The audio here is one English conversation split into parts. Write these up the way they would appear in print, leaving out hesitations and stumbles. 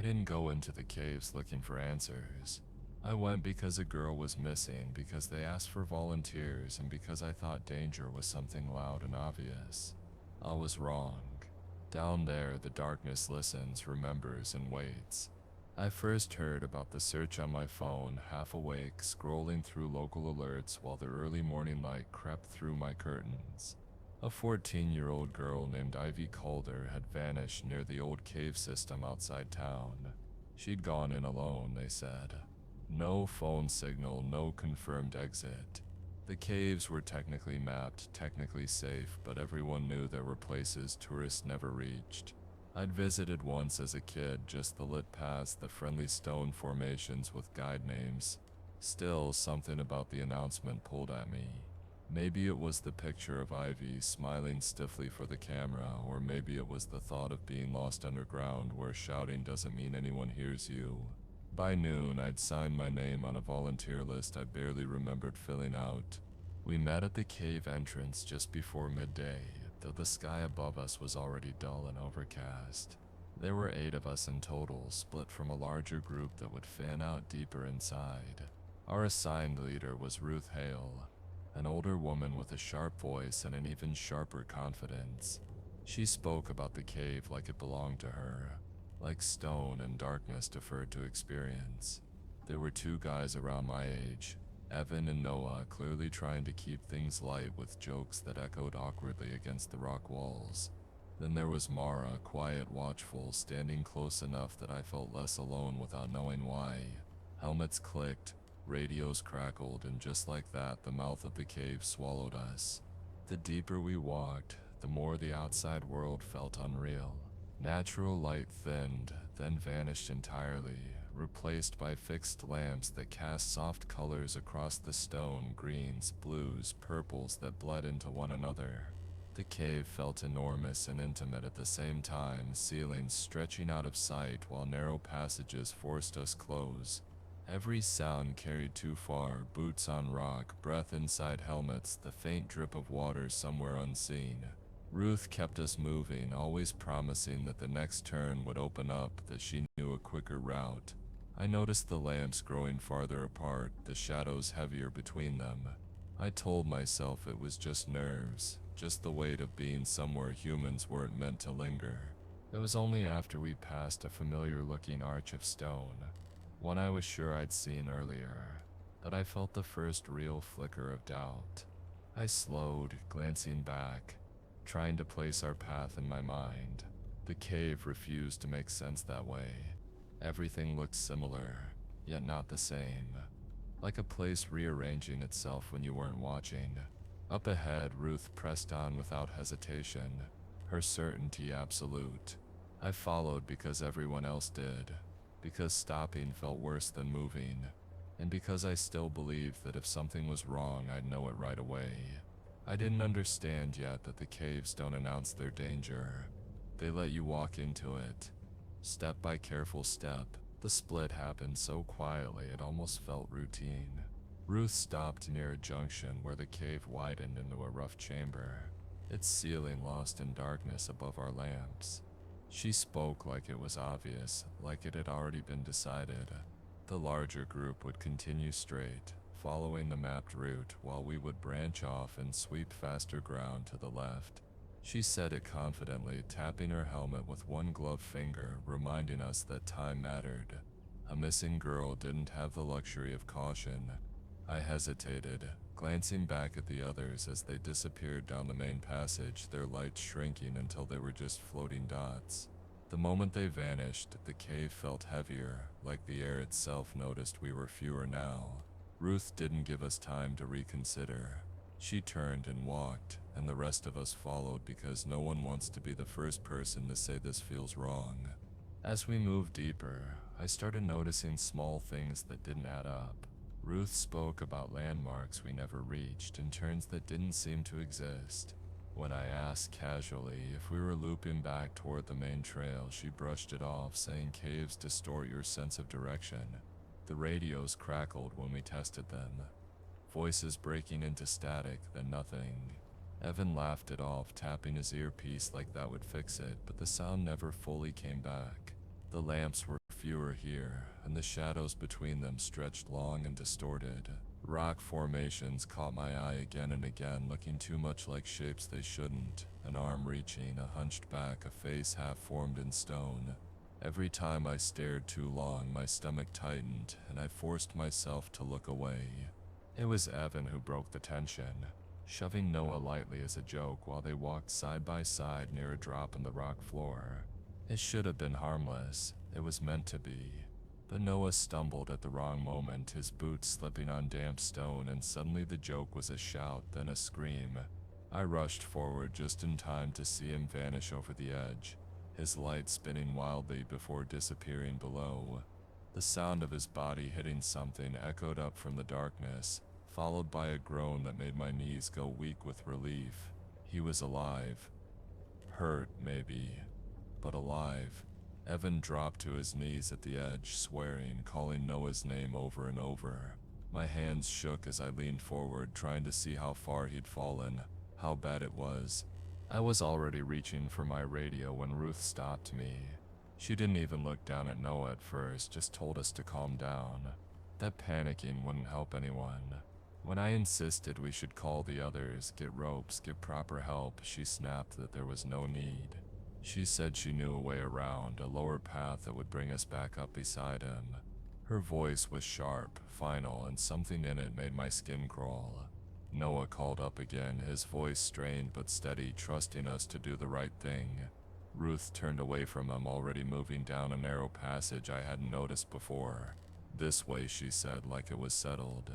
didn't go into the caves looking for answers. I went because a girl was missing, because they asked for volunteers, and because I thought danger was something loud and obvious. I was wrong. Down there, the darkness listens, remembers, and waits. I first heard about the search on my phone, half awake, scrolling through local alerts while the early morning light crept through my curtains. A 14-year-old girl named Ivy Calder had vanished near the old cave system outside town. She'd gone in alone, they said. No phone signal, no confirmed exit. The caves were technically mapped, technically safe, but everyone knew there were places tourists never reached. I'd visited once as a kid, just the lit paths, the friendly stone formations with guide names. Still, something about the announcement pulled at me. Maybe it was the picture of Ivy smiling stiffly for the camera, or maybe it was the thought of being lost underground where shouting doesn't mean anyone hears you. By noon, I'd signed my name on a volunteer list I barely remembered filling out. We met at the cave entrance just before midday, though the sky above us was already dull and overcast. There were 8 of us in total, split from a larger group that would fan out deeper inside. Our assigned leader was Ruth Hale, an older woman with a sharp voice and an even sharper confidence. She spoke about the cave like it belonged to her, like stone and darkness deferred to experience. There were 2 guys around my age, Evan and Noah, clearly trying to keep things light with jokes that echoed awkwardly against the rock walls. Then there was Mara, quiet, watchful, standing close enough that I felt less alone without knowing why. Helmets clicked, radios crackled, and just like that, the mouth of the cave swallowed us. The deeper we walked, the more the outside world felt unreal. Natural light thinned, then vanished entirely, replaced by fixed lamps that cast soft colors across the stone, greens, blues, purples that bled into one another. The cave felt enormous and intimate at the same time, ceilings stretching out of sight while narrow passages forced us close. Every sound carried too far, boots on rock, breath inside helmets, the faint drip of water somewhere unseen. Ruth kept us moving, always promising that the next turn would open up, that she knew a quicker route. I noticed the lamps growing farther apart, the shadows heavier between them. I told myself it was just nerves, just the weight of being somewhere humans weren't meant to linger. It was only after we passed a familiar-looking arch of stone, one I was sure I'd seen earlier, that I felt the first real flicker of doubt. I slowed, glancing back, trying to place our path in my mind. The cave refused to make sense that way. Everything looked similar, yet not the same. Like a place rearranging itself when you weren't watching. Up ahead, Ruth pressed on without hesitation, her certainty absolute. I followed because everyone else did, because stopping felt worse than moving, and because I still believed that if something was wrong, I'd know it right away. I didn't understand yet that the caves don't announce their danger. They let you walk into it, step by careful step. The split happened so quietly it almost felt routine. Ruth stopped near a junction where the cave widened into a rough chamber, its ceiling lost in darkness above our lamps. She spoke like it was obvious, like it had already been decided. The larger group would continue straight, following the mapped route, while we would branch off and sweep faster ground to the left. She said it confidently, tapping her helmet with one gloved finger, reminding us that time mattered. A missing girl didn't have the luxury of caution. I hesitated, glancing back at the others as they disappeared down the main passage, their lights shrinking until they were just floating dots. The moment they vanished, the cave felt heavier, like the air itself noticed we were fewer now. Ruth didn't give us time to reconsider. She turned and walked, and the rest of us followed because no one wants to be the first person to say this feels wrong. As we moved deeper, I started noticing small things that didn't add up. Ruth spoke about landmarks we never reached and turns that didn't seem to exist. When I asked casually if we were looping back toward the main trail, she brushed it off, saying caves distort your sense of direction. The radios crackled when we tested them, voices breaking into static, then nothing. Evan laughed it off, tapping his earpiece like that would fix it, but the sound never fully came back. The lamps were fewer here, and the shadows between them stretched long and distorted. Rock formations caught my eye again and again, looking too much like shapes they shouldn't. An arm reaching, a hunched back, a face half formed in stone. Every time I stared too long, my stomach tightened, and I forced myself to look away. It was Evan who broke the tension, shoving Noah lightly as a joke while they walked side by side near a drop in the rock floor. It should have been harmless. It was meant to be. But Noah stumbled at the wrong moment, his boots slipping on damp stone, and suddenly the joke was a shout, then a scream. I rushed forward just in time to see him vanish over the edge, his light spinning wildly before disappearing below. The sound of his body hitting something echoed up from the darkness, followed by a groan that made my knees go weak with relief. He was alive. Hurt, maybe, but alive. Evan dropped to his knees at the edge, swearing, calling Noah's name over and over. My hands shook as I leaned forward, trying to see how far he'd fallen, how bad it was. I was already reaching for my radio when Ruth stopped me. She didn't even look down at Noah at first, just told us to calm down. That panicking wouldn't help anyone. When I insisted we should call the others, get ropes, get proper help, she snapped that there was no need. She said she knew a way around, a lower path that would bring us back up beside him. Her voice was sharp, final, and something in it made my skin crawl. Noah called up again, his voice strained but steady, trusting us to do the right thing. Ruth turned away from him, already moving down a narrow passage I hadn't noticed before. This way, she said, like it was settled.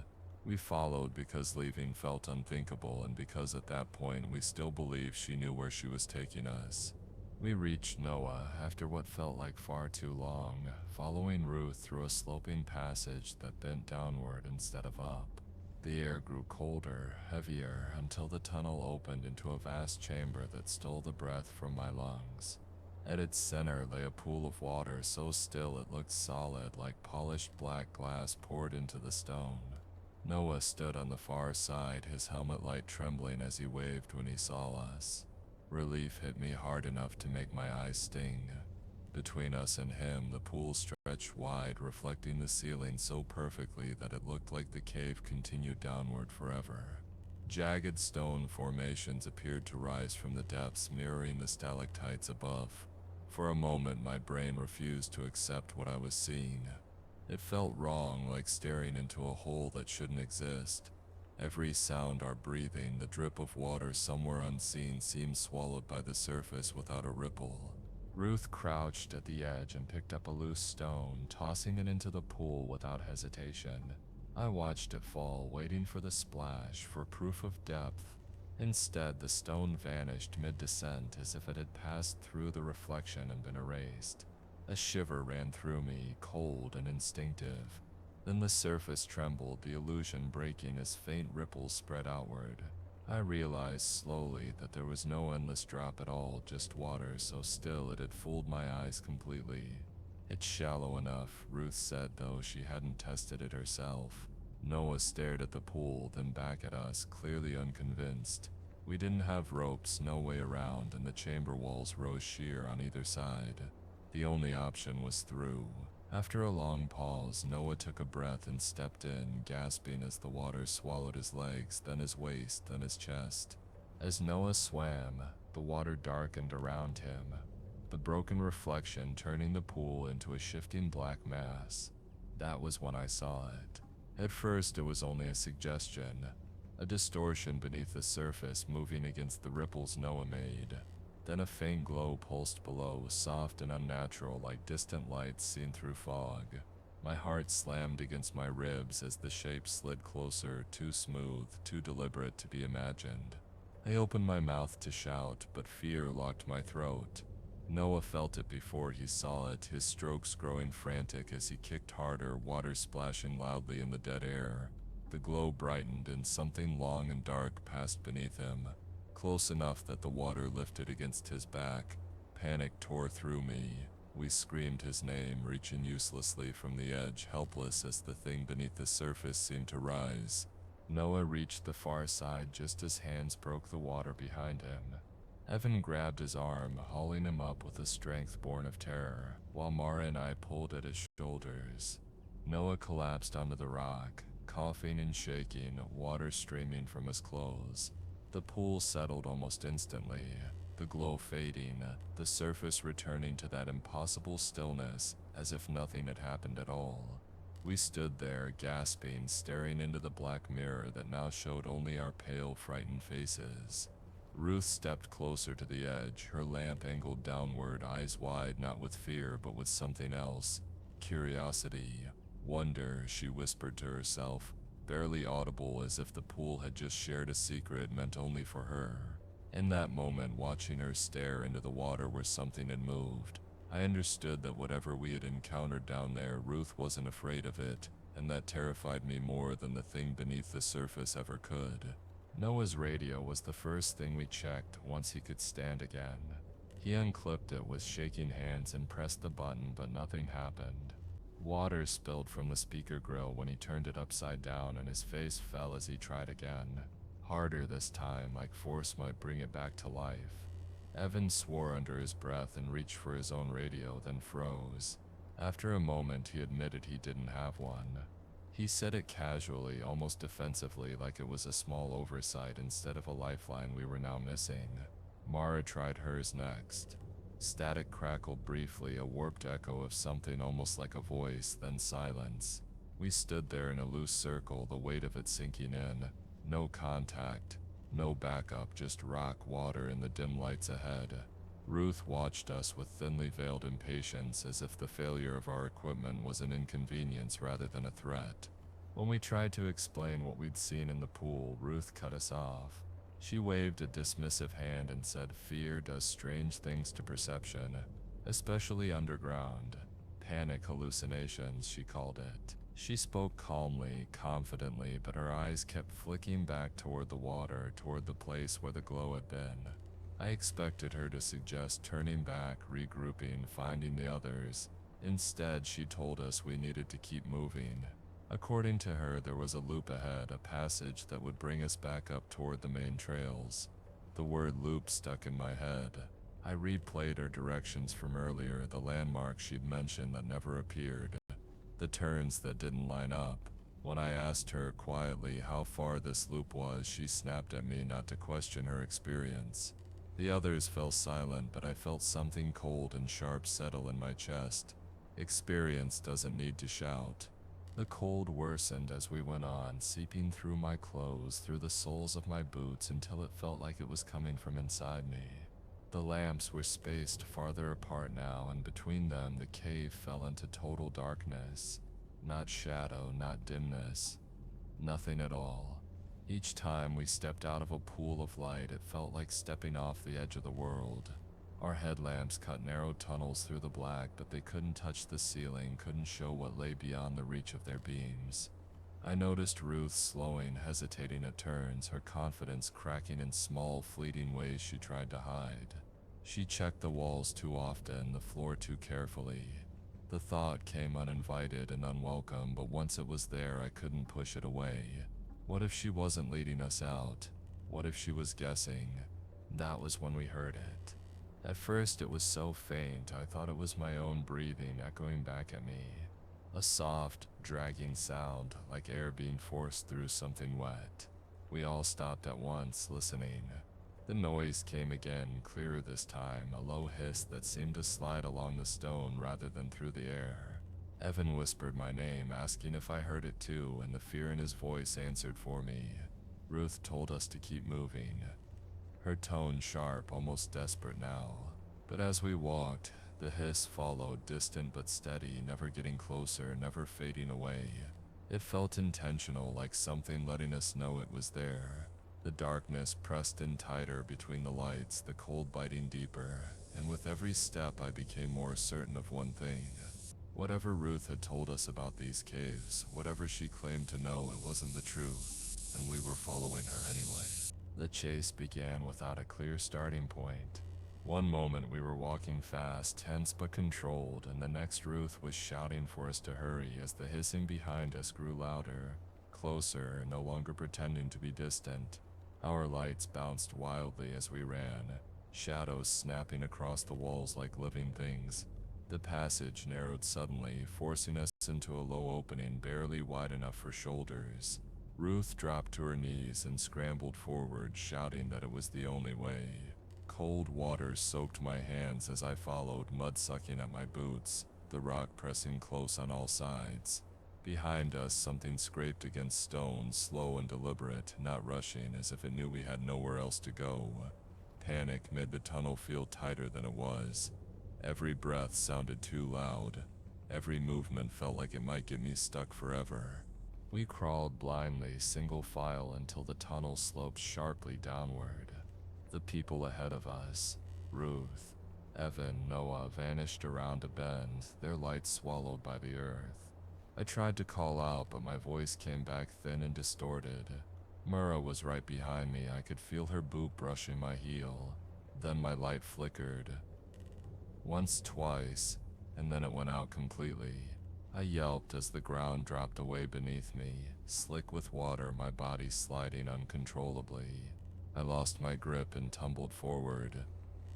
We followed because leaving felt unthinkable, and because at that point we still believed she knew where she was taking us. We reached Noah after what felt like far too long, following Ruth through a sloping passage that bent downward instead of up. The air grew colder, heavier, until the tunnel opened into a vast chamber that stole the breath from my lungs. At its center lay a pool of water so still it looked solid, like polished black glass poured into the stone. Noah stood on the far side, his helmet light trembling as he waved when he saw us. Relief hit me hard enough to make my eyes sting. Between us and him, the pool stretched wide, reflecting the ceiling so perfectly that it looked like the cave continued downward forever. Jagged stone formations appeared to rise from the depths, mirroring the stalactites above. For a moment, my brain refused to accept what I was seeing. It felt wrong, like staring into a hole that shouldn't exist. Every sound, our breathing, the drip of water somewhere unseen, seemed swallowed by the surface without a ripple. Ruth crouched at the edge and picked up a loose stone, tossing it into the pool without hesitation. I watched it fall, waiting for the splash, for proof of depth. Instead, the stone vanished mid-descent as if it had passed through the reflection and been erased. A shiver ran through me, cold and instinctive. Then the surface trembled, the illusion breaking as faint ripples spread outward. I realized slowly that there was no endless drop at all, just water so still it had fooled my eyes completely. It's shallow enough, Ruth said, though she hadn't tested it herself. Noah stared at the pool, then back at us, clearly unconvinced. We didn't have ropes, no way around, and the chamber walls rose sheer on either side. The only option was through. After a long pause, Noah took a breath and stepped in, gasping as the water swallowed his legs, then his waist, then his chest. As Noah swam, the water darkened around him, the broken reflection turning the pool into a shifting black mass. That was when I saw it. At first, it was only a suggestion, a distortion beneath the surface moving against the ripples Noah made. Then a faint glow pulsed below, soft and unnatural, like distant lights seen through fog. My heart slammed against my ribs as the shape slid closer, too smooth, too deliberate to be imagined. I opened my mouth to shout, but fear locked my throat. Noah felt it before he saw it, his strokes growing frantic as he kicked harder, water splashing loudly in the dead air. The glow brightened and something long and dark passed beneath him. Close enough that the water lifted against his back. Panic tore through me. We screamed his name, reaching uselessly from the edge, helpless as the thing beneath the surface seemed to rise. Noah reached the far side just as hands broke the water behind him. Evan grabbed his arm, hauling him up with a strength born of terror, while Mara and I pulled at his shoulders. Noah collapsed onto the rock, coughing and shaking, water streaming from his clothes. The pool settled almost instantly, the glow fading, the surface returning to that impossible stillness, as if nothing had happened at all. We stood there, gasping, staring into the black mirror that now showed only our pale, frightened faces. Ruth stepped closer to the edge, her lamp angled downward, eyes wide, not with fear, but with something else. Curiosity, wonder, she whispered to herself, barely audible, as if the pool had just shared a secret meant only for her. In that moment, watching her stare into the water where something had moved, I understood that whatever we had encountered down there, Ruth wasn't afraid of it, and that terrified me more than the thing beneath the surface ever could. Noah's radio was the first thing we checked once he could stand again. He unclipped it with shaking hands and pressed the button, but nothing happened. Water spilled from the speaker grill when he turned it upside down, and his face fell as he tried again. Harder this time, like force might bring it back to life. Evan swore under his breath and reached for his own radio, then froze. After a moment, he admitted he didn't have one. He said it casually, almost defensively, like it was a small oversight instead of a lifeline we were now missing. Mara tried hers next. Static crackled briefly, a warped echo of something almost like a voice, then silence. We stood there in a loose circle, the weight of it sinking in. No contact, no backup, just rock, water, and the dim lights ahead. Ruth watched us with thinly veiled impatience, as if the failure of our equipment was an inconvenience rather than a threat. When we tried to explain what we'd seen in the pool, Ruth cut us off. She waved a dismissive hand and said fear does strange things to perception, especially underground. Panic hallucinations, she called it. She spoke calmly, confidently, but her eyes kept flicking back toward the water, toward the place where the glow had been. I expected her to suggest turning back, regrouping, finding the others. Instead, she told us we needed to keep moving. According to her, there was a loop ahead, a passage that would bring us back up toward the main trails. The word loop stuck in my head. I replayed her directions from earlier, the landmarks she'd mentioned that never appeared, the turns that didn't line up. When I asked her quietly how far this loop was, she snapped at me not to question her experience. The others fell silent, but I felt something cold and sharp settle in my chest. Experience doesn't need to shout. The cold worsened as we went on, seeping through my clothes, through the soles of my boots, until it felt like it was coming from inside me. The lamps were spaced farther apart now, and between them the cave fell into total darkness. Not shadow, not dimness. Nothing at all. Each time we stepped out of a pool of light, it felt like stepping off the edge of the world. Our headlamps cut narrow tunnels through the black, but they couldn't touch the ceiling, couldn't show what lay beyond the reach of their beams. I noticed Ruth slowing, hesitating at turns, her confidence cracking in small, fleeting ways she tried to hide. She checked the walls too often, the floor too carefully. The thought came uninvited and unwelcome, but once it was there, I couldn't push it away. What if she wasn't leading us out? What if she was guessing? That was when we heard it. At first it was so faint, I thought it was my own breathing echoing back at me. A soft, dragging sound, like air being forced through something wet. We all stopped at once, listening. The noise came again, clearer this time, a low hiss that seemed to slide along the stone rather than through the air. Evan whispered my name, asking if I heard it too, and the fear in his voice answered for me. Ruth told us to keep moving. Her tone sharp, almost desperate now. But as we walked, the hiss followed, distant but steady, never getting closer, never fading away. It felt intentional, like something letting us know it was there. The darkness pressed in tighter between the lights, the cold biting deeper, and with every step I became more certain of one thing. Whatever Ruth had told us about these caves, whatever she claimed to know, it wasn't the truth, and we were following her anyway. The chase began without a clear starting point. One moment we were walking fast, tense but controlled, and the next Ruth was shouting for us to hurry as the hissing behind us grew louder, closer, no longer pretending to be distant. Our lights bounced wildly as we ran. shadows snapping across the walls like living things. The passage narrowed suddenly, forcing us into a low opening barely wide enough for shoulders. Ruth dropped to her knees and scrambled forward, shouting that it was the only way. Cold water soaked my hands as I followed, mud sucking at my boots, the rock pressing close on all sides. Behind us, something scraped against stone, slow and deliberate, not rushing, as if it knew we had nowhere else to go. Panic made the tunnel feel tighter than it was. Every breath sounded too loud. Every movement felt like it might get me stuck forever. We crawled blindly, single file, until the tunnel sloped sharply downward. The people ahead of us, Ruth, Evan, Noah, vanished around a bend, their lights swallowed by the earth. I tried to call out, but my voice came back thin and distorted. Mura was right behind me. I could feel her boot brushing my heel. Then my light flickered. Once, twice, and then it went out completely. I yelped as the ground dropped away beneath me, slick with water, my body sliding uncontrollably. I lost my grip and tumbled forward,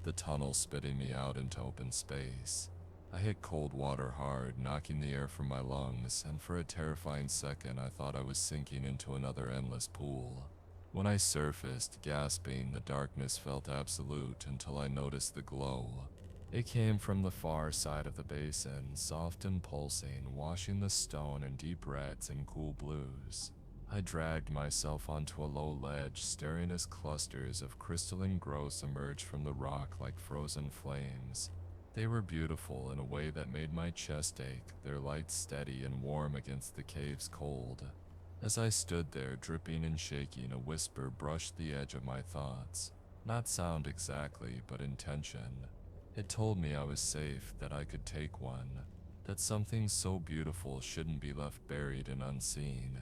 the tunnel spitting me out into open space. I hit cold water hard, knocking the air from my lungs, and for a terrifying second I thought I was sinking into another endless pool. When I surfaced, gasping, the darkness felt absolute until I noticed the glow. It came from the far side of the basin, soft and pulsing, washing the stone in deep reds and cool blues. I dragged myself onto a low ledge, staring as clusters of crystalline growths emerged from the rock like frozen flames. They were beautiful in a way that made my chest ache, their light steady and warm against the cave's cold. As I stood there, dripping and shaking, a whisper brushed the edge of my thoughts. Not sound exactly, but intention. It told me I was safe, that I could take one, that something so beautiful shouldn't be left buried and unseen.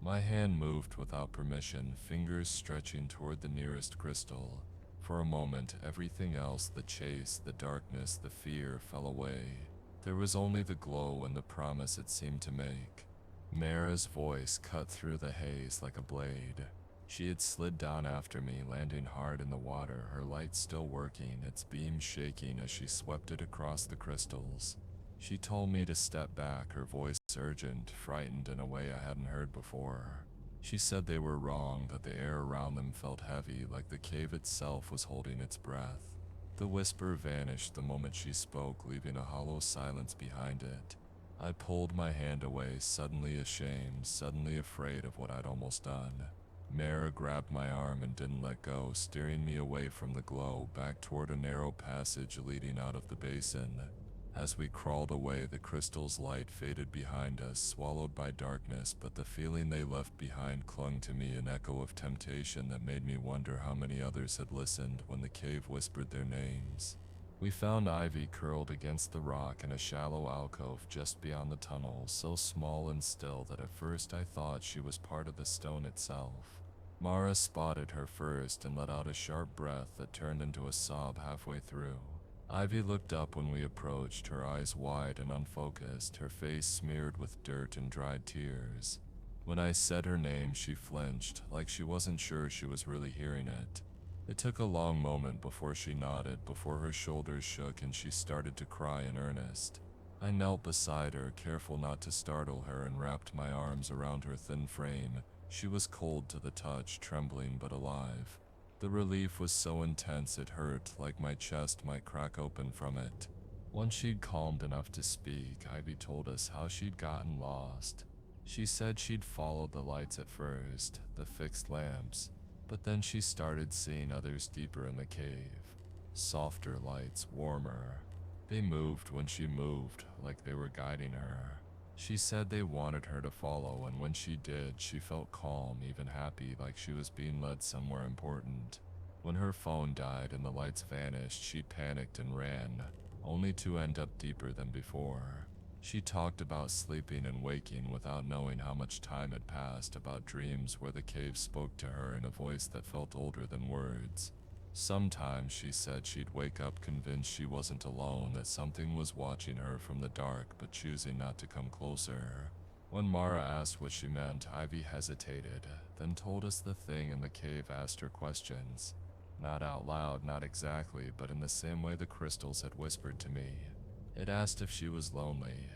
My hand moved without permission, fingers stretching toward the nearest crystal. For a moment, everything else, the chase, the darkness, the fear, fell away. There was only the glow and the promise it seemed to make. Mara's voice cut through the haze like a blade. She had slid down after me, landing hard in the water, her light still working, its beam shaking as she swept it across the crystals. She told me to step back, her voice urgent, frightened in a way I hadn't heard before. She said they were wrong, that the air around them felt heavy, like the cave itself was holding its breath. The whisper vanished the moment she spoke, leaving a hollow silence behind it. I pulled my hand away, suddenly ashamed, suddenly afraid of what I'd almost done. Mara grabbed my arm and didn't let go, steering me away from the glow, back toward a narrow passage leading out of the basin. As we crawled away, the crystal's light faded behind us, swallowed by darkness, but the feeling they left behind clung to me, an echo of temptation that made me wonder how many others had listened when the cave whispered their names. We found Ivy curled against the rock in a shallow alcove just beyond the tunnel, so small and still that at first I thought she was part of the stone itself. Mara spotted her first and let out a sharp breath that turned into a sob halfway through. Ivy looked up when we approached, her eyes wide and unfocused, her face smeared with dirt and dried tears. When I said her name, she flinched, like she wasn't sure she was really hearing it. It took a long moment before she nodded, before her shoulders shook and she started to cry in earnest. I knelt beside her, careful not to startle her, and wrapped my arms around her thin frame. She was cold to the touch, trembling but alive. The relief was so intense it hurt, like my chest might crack open from it. Once she'd calmed enough to speak, Ivy told us how she'd gotten lost. She said she'd followed the lights at first, the fixed lamps, but then she started seeing others deeper in the cave. Softer lights, warmer. They moved when she moved, like they were guiding her. She said they wanted her to follow, and when she did, she felt calm, even happy, like she was being led somewhere important. When her phone died and the lights vanished, she panicked and ran, only to end up deeper than before. She talked about sleeping and waking without knowing how much time had passed, about dreams where the cave spoke to her in a voice that felt older than words. Sometimes, she said, she'd wake up convinced she wasn't alone, that something was watching her from the dark but choosing not to come closer. When Mara asked what she meant, Ivy hesitated, then told us the thing in the cave asked her questions. Not out loud, not exactly, but in the same way the crystals had whispered to me. It asked if she was lonely,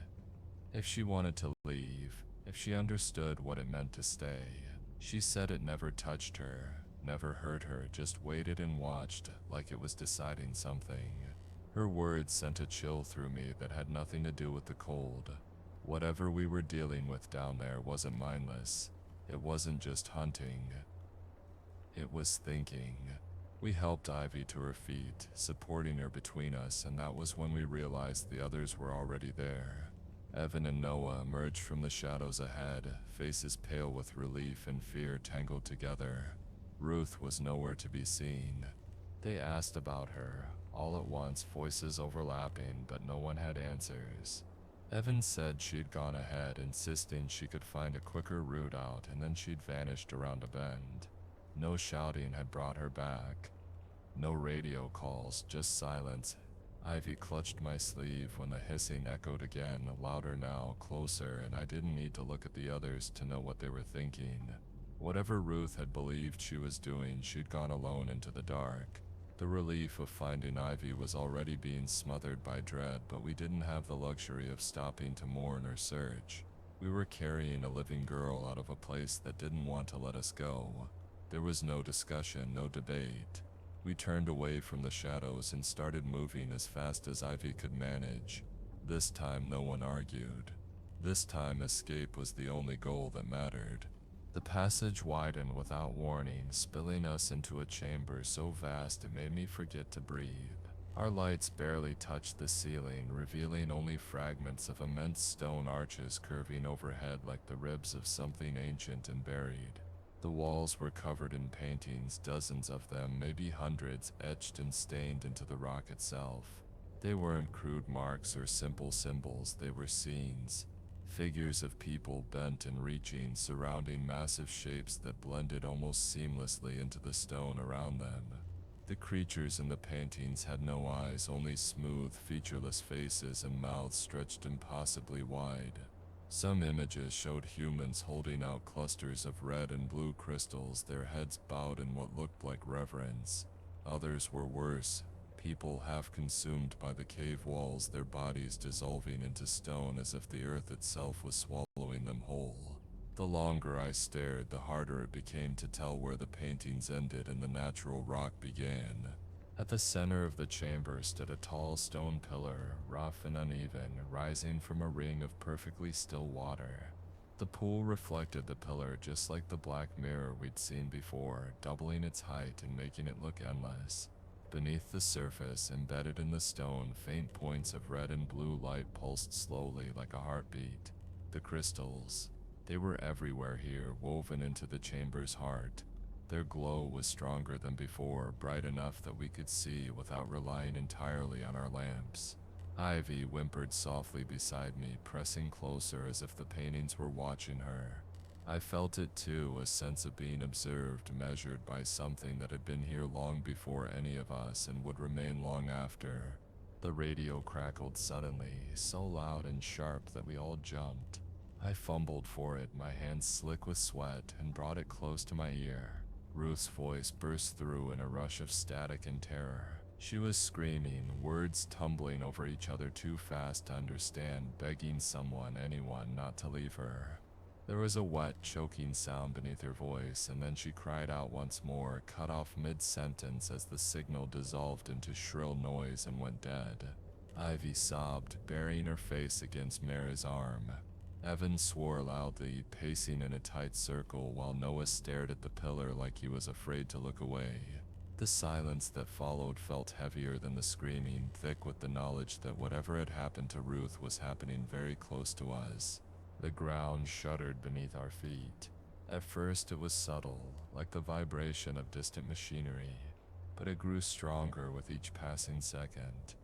if she wanted to leave, if she understood what it meant to stay. She said it never touched her, never hurt her, just waited and watched like it was deciding something. Her words sent a chill through me that had nothing to do with the cold. Whatever we were dealing with down there wasn't mindless. It wasn't just hunting. It was thinking. We helped Ivy to her feet, supporting her between us, and that was when we realized the others were already there. Evan and Noah emerged from the shadows ahead, faces pale with relief and fear tangled together. Ruth was nowhere to be seen. They asked about her, all at once, voices overlapping, but no one had answers. Evan said she'd gone ahead, insisting she could find a quicker route out, and then she'd vanished around a bend. No shouting had brought her back. No radio calls, just silence. Ivy clutched my sleeve when the hissing echoed again, louder now, closer, and I didn't need to look at the others to know what they were thinking. Whatever Ruth had believed she was doing, she'd gone alone into the dark. The relief of finding Ivy was already being smothered by dread, but we didn't have the luxury of stopping to mourn or search. We were carrying a living girl out of a place that didn't want to let us go. There was no discussion, no debate. We turned away from the shadows and started moving as fast as Ivy could manage. This time no one argued. This time escape was the only goal that mattered. The passage widened without warning, spilling us into a chamber so vast it made me forget to breathe. Our lights barely touched the ceiling, revealing only fragments of immense stone arches curving overhead like the ribs of something ancient and buried. The walls were covered in paintings, dozens of them, maybe hundreds, etched and stained into the rock itself. They weren't crude marks or simple symbols, they were scenes. Figures of people bent and reaching, surrounding massive shapes that blended almost seamlessly into the stone around them. The creatures in the paintings had no eyes, only smooth, featureless faces and mouths stretched impossibly wide. Some images showed humans holding out clusters of red and blue crystals, their heads bowed in what looked like reverence. Others were worse. People half consumed by the cave walls, their bodies dissolving into stone as if the earth itself was swallowing them whole. The longer I stared, the harder it became to tell where the paintings ended and the natural rock began. At the center of the chamber stood a tall stone pillar, rough and uneven, rising from a ring of perfectly still water. The pool reflected the pillar just like the black mirror we'd seen before, doubling its height and making it look endless. Beneath the surface, embedded in the stone, faint points of red and blue light pulsed slowly like a heartbeat. The crystals. They were everywhere here, woven into the chamber's heart. Their glow was stronger than before, bright enough that we could see without relying entirely on our lamps. Ivy whimpered softly beside me, pressing closer as if the paintings were watching her. I felt it too, a sense of being observed, measured by something that had been here long before any of us and would remain long after. The radio crackled suddenly, so loud and sharp that we all jumped. I fumbled for it, my hands slick with sweat, and brought it close to my ear. Ruth's voice burst through in a rush of static and terror. She was screaming, words tumbling over each other too fast to understand, begging someone, anyone, not to leave her. There was a wet, choking sound beneath her voice, and then she cried out once more, cut off mid-sentence as the signal dissolved into shrill noise and went dead. Ivy sobbed, burying her face against Mara's arm. Evan swore loudly, pacing in a tight circle while Noah stared at the pillar like he was afraid to look away. The silence that followed felt heavier than the screaming, thick with the knowledge that whatever had happened to Ruth was happening very close to us. The ground shuddered beneath our feet. At first it was subtle, like the vibration of distant machinery, but it grew stronger with each passing second.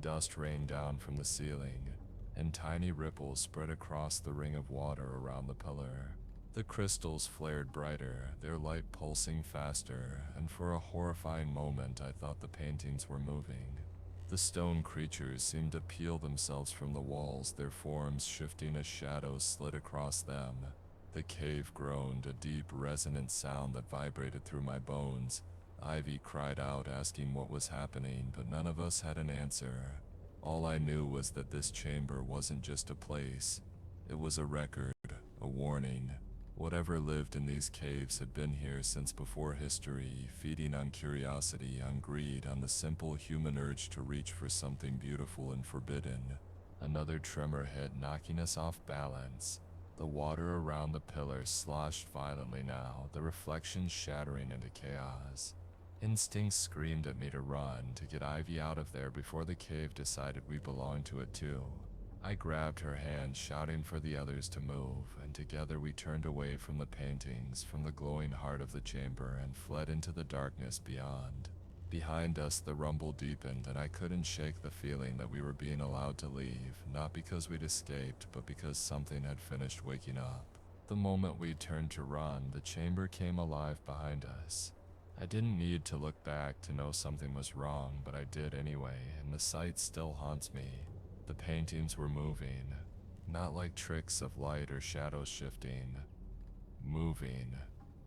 Dust rained down from the ceiling, and tiny ripples spread across the ring of water around the pillar. The crystals flared brighter, their light pulsing faster, and for a horrifying moment I thought the paintings were moving. The stone creatures seemed to peel themselves from the walls, their forms shifting as shadows slid across them. The cave groaned, a deep, resonant sound that vibrated through my bones. Ivy cried out, asking what was happening, but none of us had an answer. All I knew was that this chamber wasn't just a place. It was a record, a warning. Whatever lived in these caves had been here since before history, feeding on curiosity, on greed, on the simple human urge to reach for something beautiful and forbidden. Another tremor hit, knocking us off balance. The water around the pillar sloshed violently now, the reflections shattering into chaos. Instinct screamed at me to run, to get Ivy out of there before the cave decided we belonged to it too. I grabbed her hand, shouting for the others to move, and together we turned away from the paintings, from the glowing heart of the chamber, and fled into the darkness beyond. Behind us, the rumble deepened, and I couldn't shake the feeling that we were being allowed to leave, not because we'd escaped, but because something had finished waking up. The moment we turned to run, the chamber came alive behind us. I didn't need to look back to know something was wrong, but I did anyway, and the sight still haunts me. The paintings were moving, not like tricks of light or shadows shifting. Moving.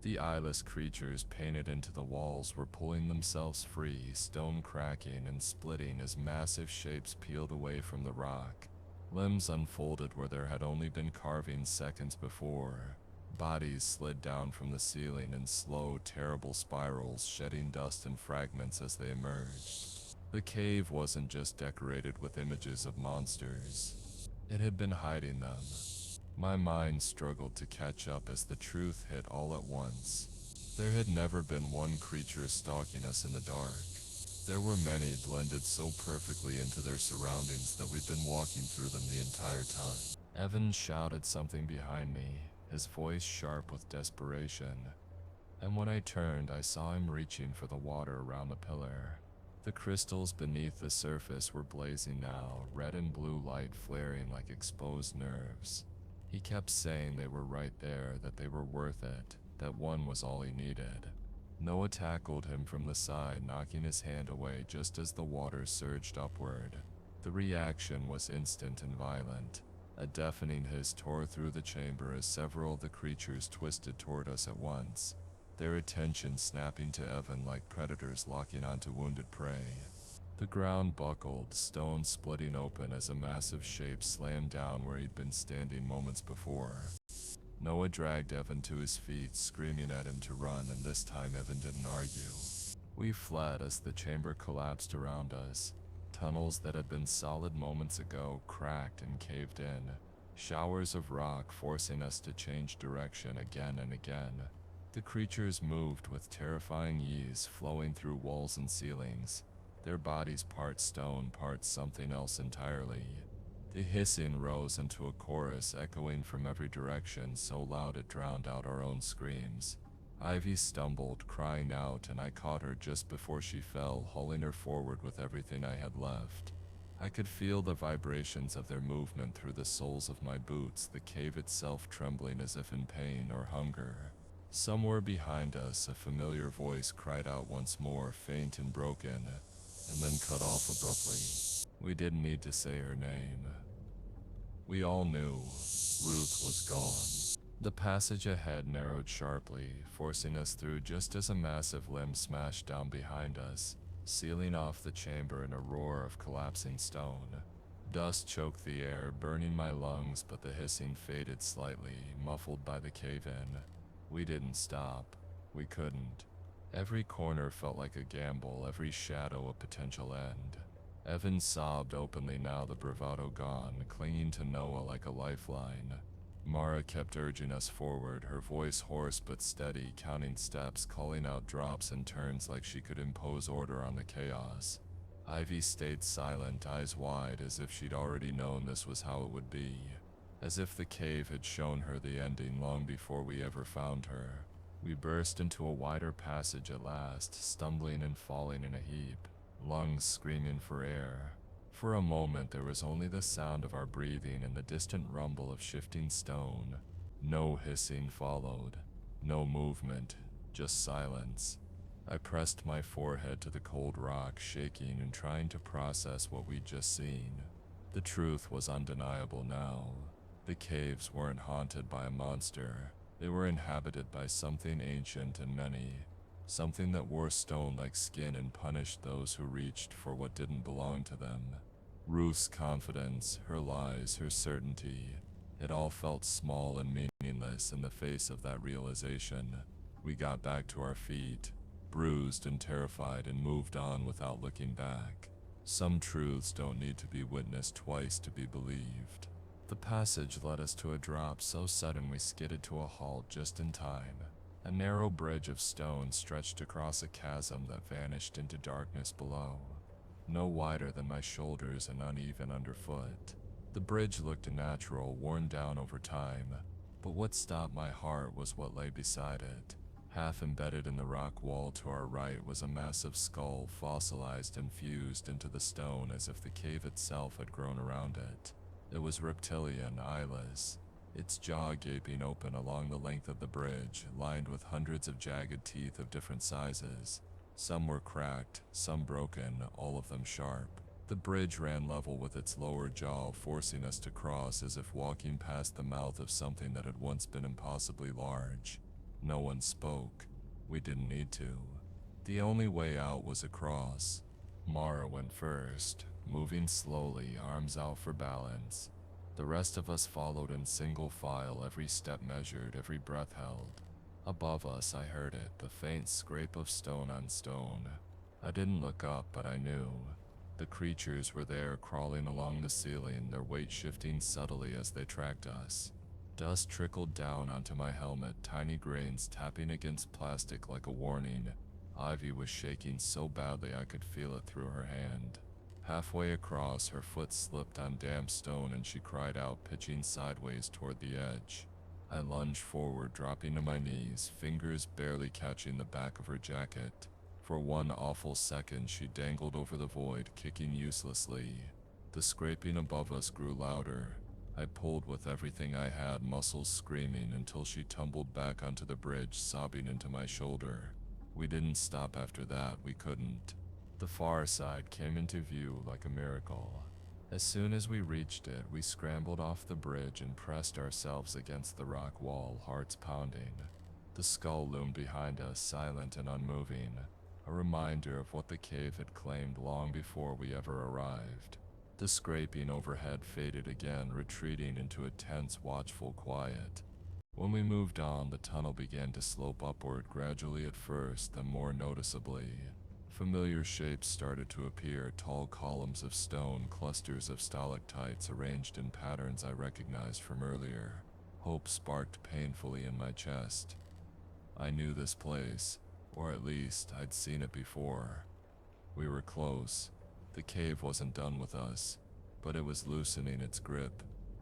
The eyeless creatures painted into the walls were pulling themselves free, stone cracking and splitting as massive shapes peeled away from the rock. Limbs unfolded where there had only been carvings seconds before. Bodies slid down from the ceiling in slow, terrible spirals, shedding dust and fragments as they emerged. The cave wasn't just decorated with images of monsters. It had been hiding them. My mind struggled to catch up as the truth hit all at once. There had never been one creature stalking us in the dark. There were many blended so perfectly into their surroundings that we'd been walking through them the entire time. Evan shouted something behind me, his voice sharp with desperation. And when I turned, I saw him reaching for the water around the pillar. The crystals beneath the surface were blazing now, red and blue light flaring like exposed nerves. He kept saying they were right there, that they were worth it, that one was all he needed. Noah tackled him from the side, knocking his hand away just as the water surged upward. The reaction was instant and violent. A deafening hiss tore through the chamber as several of the creatures twisted toward us at once, their attention snapping to Evan like predators locking onto wounded prey. The ground buckled, stone splitting open as a massive shape slammed down where he'd been standing moments before. Noah dragged Evan to his feet, screaming at him to run, and this time Evan didn't argue. We fled as the chamber collapsed around us. Tunnels that had been solid moments ago cracked and caved in, showers of rock forcing us to change direction again and again. The creatures moved with terrifying ease, flowing through walls and ceilings, their bodies part stone, part something else entirely. The hissing rose into a chorus, echoing from every direction, so loud it drowned out our own screams. Ivy stumbled, crying out, and I caught her just before she fell, hauling her forward with everything I had left. I could feel the vibrations of their movement through the soles of my boots, the cave itself trembling as if in pain or hunger. Somewhere behind us, a familiar voice cried out once more, faint and broken, and then cut off abruptly. We didn't need to say her name. We all knew Ruth was gone. The passage ahead narrowed sharply, forcing us through just as a massive limb smashed down behind us, sealing off the chamber in a roar of collapsing stone. Dust choked the air, burning my lungs, but the hissing faded slightly, muffled by the cave-in. We didn't stop. We couldn't. Every corner felt like a gamble, every shadow a potential end. Evan sobbed openly now, the bravado gone, clinging to Noah like a lifeline. Mara kept urging us forward, her voice hoarse but steady, counting steps, calling out drops and turns like she could impose order on the chaos. Ivy stayed silent, eyes wide, as if she'd already known this was how it would be. As if the cave had shown her the ending long before we ever found her. We burst into a wider passage at last, stumbling and falling in a heap, lungs screaming for air. For a moment there was only the sound of our breathing and the distant rumble of shifting stone. No hissing followed, no movement, just silence. I pressed my forehead to the cold rock, shaking and trying to process what we'd just seen. The truth was undeniable now. The caves weren't haunted by a monster. They were inhabited by something ancient and many, something that wore stone-like skin and punished those who reached for what didn't belong to them. Ruth's confidence, her lies, her certainty, it all felt small and meaningless in the face of that realization. We got back to our feet, bruised and terrified, and moved on without looking back. Some truths don't need to be witnessed twice to be believed. The passage led us to a drop so sudden we skidded to a halt just in time. A narrow bridge of stone stretched across a chasm that vanished into darkness below, no wider than my shoulders and uneven underfoot. The bridge looked natural, worn down over time, but what stopped my heart was what lay beside it. Half embedded in the rock wall to our right was a massive skull, fossilized and fused into the stone as if the cave itself had grown around it. It was reptilian, eyeless, its jaw gaping open along the length of the bridge, lined with hundreds of jagged teeth of different sizes. Some were cracked, some broken, all of them sharp. The bridge ran level with its lower jaw, forcing us to cross as if walking past the mouth of something that had once been impossibly large. No one spoke. We didn't need to. The only way out was across. Mara went first, moving slowly, arms out for balance. The rest of us followed in single file, every step measured, every breath held. Above us I heard it, the faint scrape of stone on stone. I didn't look up, but I knew. The creatures were there, crawling along the ceiling, their weight shifting subtly as they tracked us. Dust trickled down onto my helmet, tiny grains tapping against plastic like a warning. Ivy was shaking so badly I could feel it through her hand. Halfway across, her foot slipped on damp stone and she cried out, pitching sideways toward the edge. I lunged forward, dropping to my knees, fingers barely catching the back of her jacket. For one awful second, she dangled over the void, kicking uselessly. The scraping above us grew louder. I pulled with everything I had, muscles screaming, until she tumbled back onto the bridge, sobbing into my shoulder. We didn't stop after that, we couldn't. The far side came into view like a miracle. As soon as we reached it, we scrambled off the bridge and pressed ourselves against the rock wall, hearts pounding. The skull loomed behind us, silent and unmoving, a reminder of what the cave had claimed long before we ever arrived. The scraping overhead faded again, retreating into a tense, watchful quiet. When we moved on, the tunnel began to slope upward, gradually at first, then more noticeably. Familiar shapes started to appear, tall columns of stone, clusters of stalactites arranged in patterns I recognized from earlier. Hope sparked painfully in my chest. I knew this place, or at least I'd seen it before. We were close. The cave wasn't done with us, but it was loosening its grip.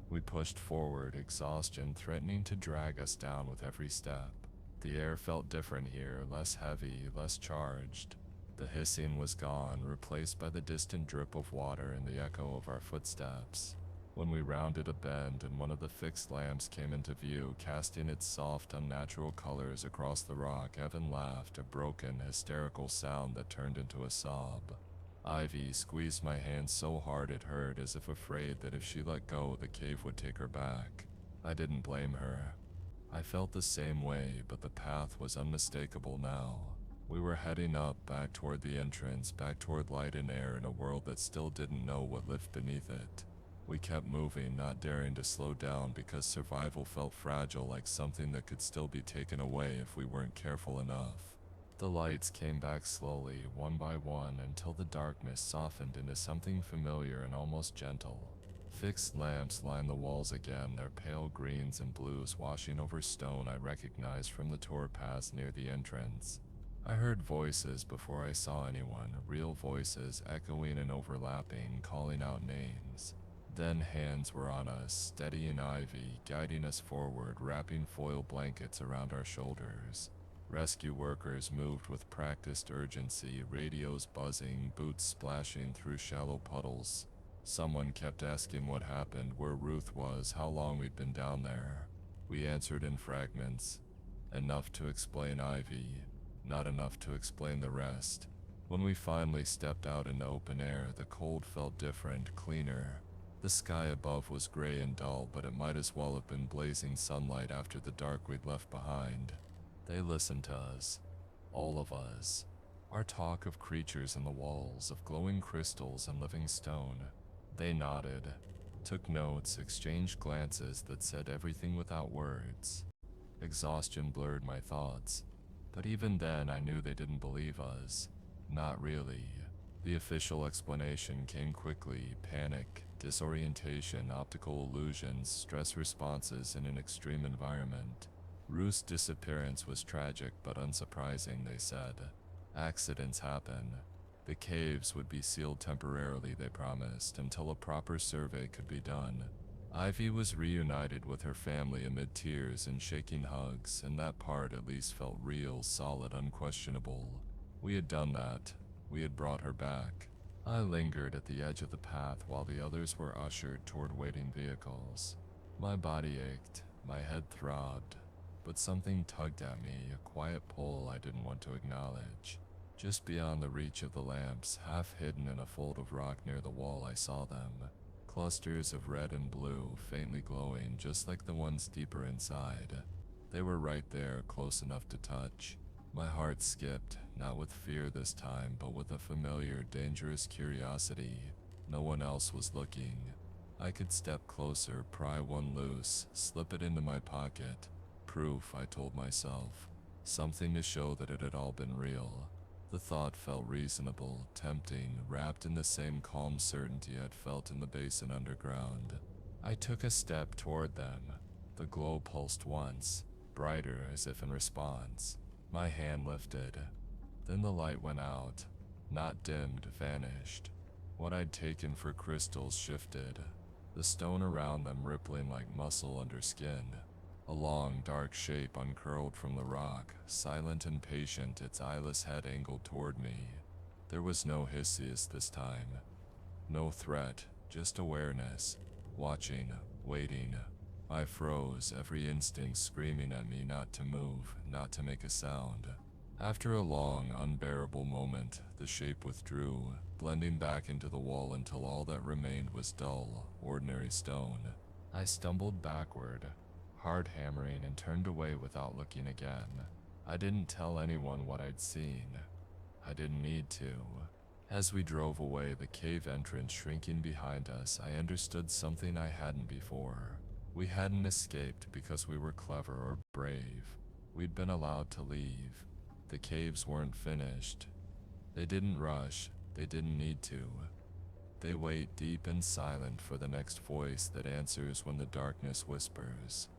We pushed forward, exhaustion threatening to drag us down with every step. The air felt different here, less heavy, less charged. The hissing was gone, replaced by the distant drip of water and the echo of our footsteps. When we rounded a bend and one of the fixed lamps came into view, casting its soft, unnatural colors across the rock, Evan laughed, a broken, hysterical sound that turned into a sob. Ivy squeezed my hand so hard it hurt, as if afraid that if she let go, the cave would take her back. I didn't blame her. I felt the same way, but the path was unmistakable now. We were heading up, back toward the entrance, back toward light and air in a world that still didn't know what lived beneath it. We kept moving, not daring to slow down because survival felt fragile, like something that could still be taken away if we weren't careful enough. The lights came back slowly, one by one, until the darkness softened into something familiar and almost gentle. Fixed lamps lined the walls again, their pale greens and blues washing over stone I recognized from the tour paths near the entrance. I heard voices before I saw anyone, real voices echoing and overlapping, calling out names. Then hands were on us, steadying Ivy, guiding us forward, wrapping foil blankets around our shoulders. Rescue workers moved with practiced urgency, radios buzzing, boots splashing through shallow puddles. Someone kept asking what happened, where Ruth was, how long we'd been down there. We answered in fragments. Enough to explain Ivy, not enough to explain the rest. When we finally stepped out into open air, the cold felt different, cleaner. The sky above was gray and dull, but it might as well have been blazing sunlight after the dark we'd left behind. They listened to us. All of us. Our talk of creatures in the walls, of glowing crystals and living stone. They nodded, took notes, exchanged glances that said everything without words. Exhaustion blurred my thoughts, but even then I knew they didn't believe us. Not really. The official explanation came quickly: panic, disorientation, optical illusions, stress responses in an extreme environment. Ruth's disappearance was tragic but unsurprising, they said. Accidents happen. The caves would be sealed temporarily, they promised, until a proper survey could be done. Ivy was reunited with her family amid tears and shaking hugs, and that part at least felt real, solid, unquestionable. We had done that. We had brought her back. I lingered at the edge of the path while the others were ushered toward waiting vehicles. My body ached, my head throbbed, but something tugged at me, a quiet pull I didn't want to acknowledge. Just beyond the reach of the lamps, half hidden in a fold of rock near the wall, I saw them. Clusters of red and blue, faintly glowing, just like the ones deeper inside. They were right there, close enough to touch. My heart skipped, not with fear this time, but with a familiar, dangerous curiosity. No one else was looking. I could step closer, pry one loose, slip it into my pocket. Proof, I told myself. Something to show that it had all been real. The thought felt reasonable, tempting, wrapped in the same calm certainty I'd felt in the basin underground. I took a step toward them. The glow pulsed once, brighter as if in response. My hand lifted. Then the light went out. Not dimmed, vanished. What I'd taken for crystals shifted, the stone around them rippling like muscle under skin. A long, dark shape uncurled from the rock, silent and patient, its eyeless head angled toward me. There was no Hissius this time. No threat, just awareness. Watching, waiting. I froze, every instinct screaming at me not to move, not to make a sound. After a long, unbearable moment, the shape withdrew, blending back into the wall until all that remained was dull, ordinary stone. I stumbled backward, hard hammering, and turned away without looking again. I didn't tell anyone what I'd seen. I didn't need to. As we drove away, the cave entrance shrinking behind us, I understood something I hadn't before. We hadn't escaped because we were clever or brave. We'd been allowed to leave. The caves weren't finished. They didn't rush. They didn't need to. They wait deep and silent for the next voice that answers when the darkness whispers.